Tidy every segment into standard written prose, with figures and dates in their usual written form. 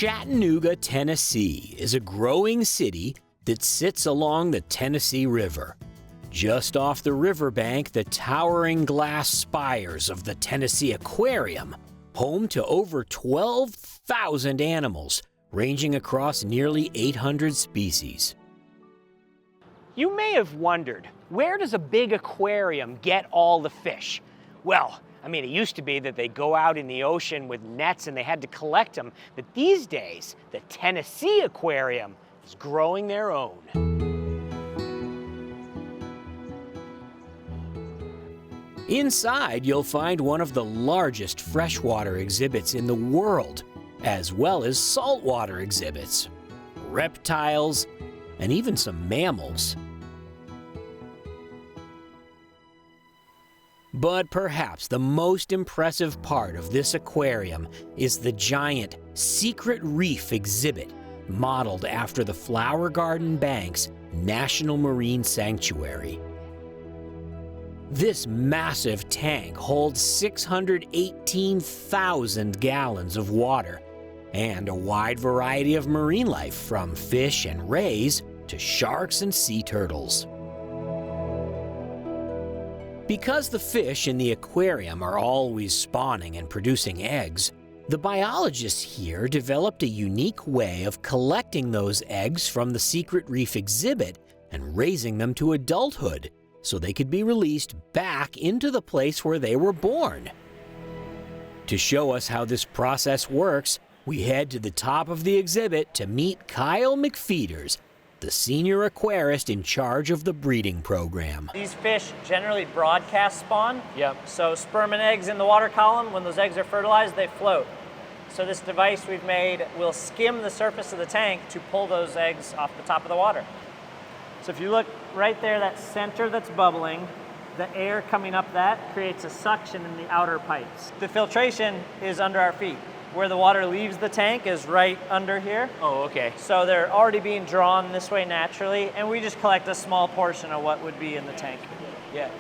Chattanooga, Tennessee is a growing city that sits along the Tennessee River. Just off the riverbank, the towering glass spires of the Tennessee Aquarium, home to over 12,000 animals, ranging across nearly 800 species. You may have wondered, where does a big aquarium get all the fish? Well, I mean, it used to be that they go out in the ocean with nets and they had to collect them, but these days, the Tennessee Aquarium is growing their own. Inside, you'll find one of the largest freshwater exhibits in the world, as well as saltwater exhibits, reptiles, and even some mammals. But perhaps the most impressive part of this aquarium is the giant Secret Reef exhibit, modeled after the Flower Garden Bank's National Marine Sanctuary. This massive tank holds 618,000 gallons of water and a wide variety of marine life, from fish and rays to sharks and sea turtles. Because the fish in the aquarium are always spawning and producing eggs, the biologists here developed a unique way of collecting those eggs from the Secret Reef exhibit and raising them to adulthood, so they could be released back into the place where they were born. To show us how this process works, we head to the top of the exhibit to meet Kyle McFeeters, the senior aquarist in charge of the breeding program. These fish generally broadcast spawn. Yep. So sperm and eggs in the water column, when those eggs are fertilized, they float. So this device we've made will skim the surface of the tank to pull those eggs off the top of the water. So if you look right there, that center that's bubbling, the air coming up that creates a suction in the outer pipes. The filtration is under our feet. Where the water leaves the tank is right under here. Oh, okay. So they're already being drawn this way naturally, and we just collect a small portion of what would be in the tank. Yeah.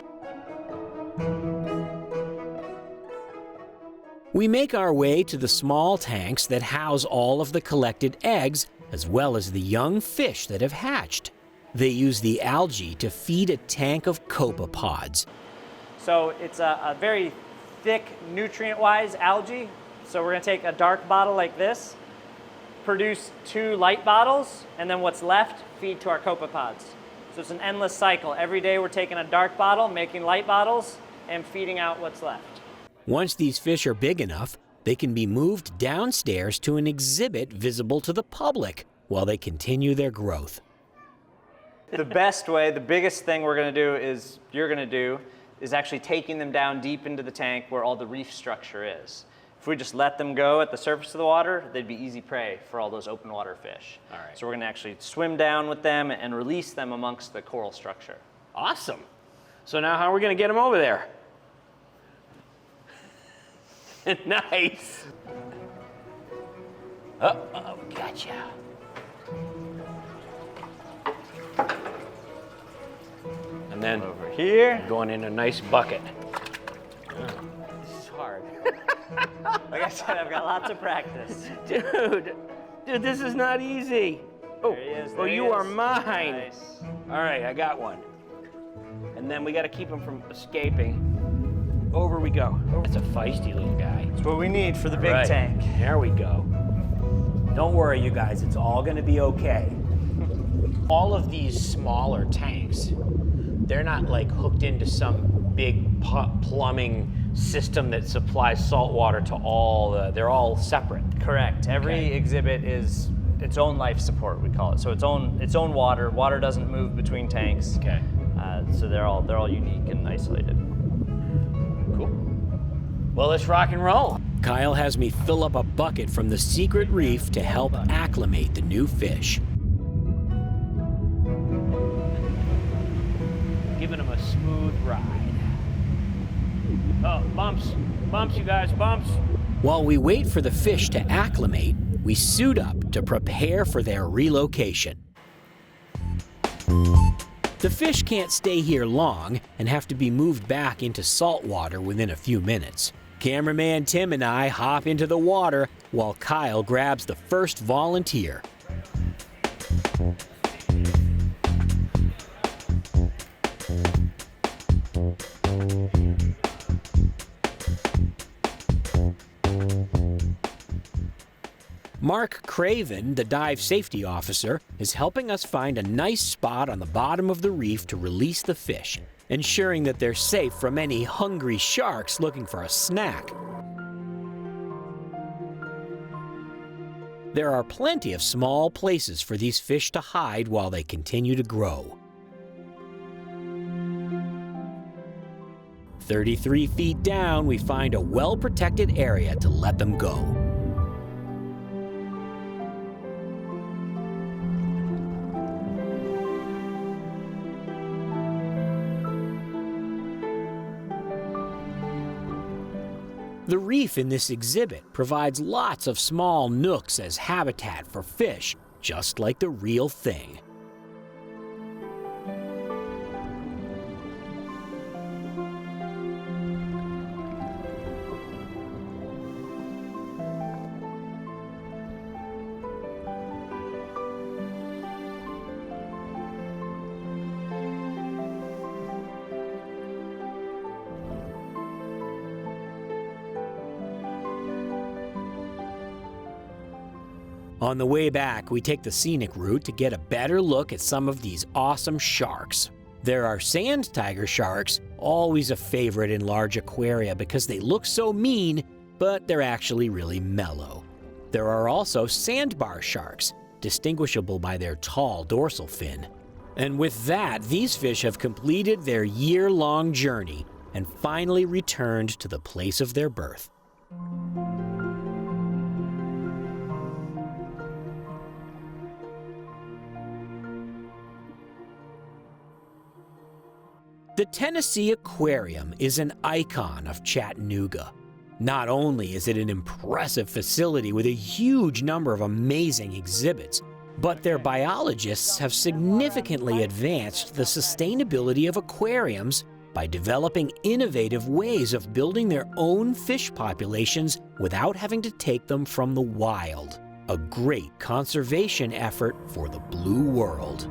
We make our way to the small tanks that house all of the collected eggs, as well as the young fish that have hatched. They use the algae to feed a tank of copepods. So it's a very thick, nutrient-wise algae. So we're gonna take a dark bottle like this, produce 2 light bottles, and then what's left, feed to our copepods. So it's an endless cycle. Every day we're taking a dark bottle, making light bottles, and feeding out what's left. Once these fish are big enough, they can be moved downstairs to an exhibit visible to the public while they continue their growth. The best way, the biggest thing you're gonna do, is actually taking them down deep into the tank where all the reef structure is. If we just let them go at the surface of the water, they'd be easy prey for all those open water fish. All right. So we're gonna actually swim down with them and release them amongst the coral structure. Awesome. So now how are we going to get them over there? Nice. Oh, gotcha. And then Over here. going in a nice bucket. This is hard. Like I said, I've got lots of practice. Dude, this is not easy. Oh, There he is, oh, there he you are is. mine. Nice. All right, I got one. And then we got to keep him from escaping. Over we go. That's a feisty little guy. That's what we need for the big Right. tank. There we go. Don't worry, you guys. It's all going to be okay. All of these smaller tanks, they're not like hooked into some big plumbing system that supplies salt water to they're all separate. Correct. Every Okay. exhibit is its own life support, we call it. So its own water. Water doesn't move between tanks. Okay. So they're all unique and isolated. Cool. Well, let's rock and roll. Kyle has me fill up a bucket from the Secret Reef to help acclimate the new fish. Giving them a smooth ride. Oh, bumps, you guys, bumps. While we wait for the fish to acclimate, we suit up to prepare for their relocation. The fish can't stay here long and have to be moved back into salt water within a few minutes. Cameraman Tim and I hop into the water while Kyle grabs the first volunteer. Mark Craven, the dive safety officer, is helping us find a nice spot on the bottom of the reef to release the fish, ensuring that they're safe from any hungry sharks looking for a snack. There are plenty of small places for these fish to hide while they continue to grow. 33 feet down, we find a well-protected area to let them go. The reef in this exhibit provides lots of small nooks as habitat for fish, just like the real thing. On the way back, we take the scenic route to get a better look at some of these awesome sharks. There are sand tiger sharks, always a favorite in large aquaria because they look so mean, but they're actually really mellow. There are also sandbar sharks, distinguishable by their tall dorsal fin. And with that, these fish have completed their year-long journey and finally returned to the place of their birth. The Tennessee Aquarium is an icon of Chattanooga. Not only is it an impressive facility with a huge number of amazing exhibits, but their biologists have significantly advanced the sustainability of aquariums by developing innovative ways of building their own fish populations without having to take them from the wild. A great conservation effort for the blue world.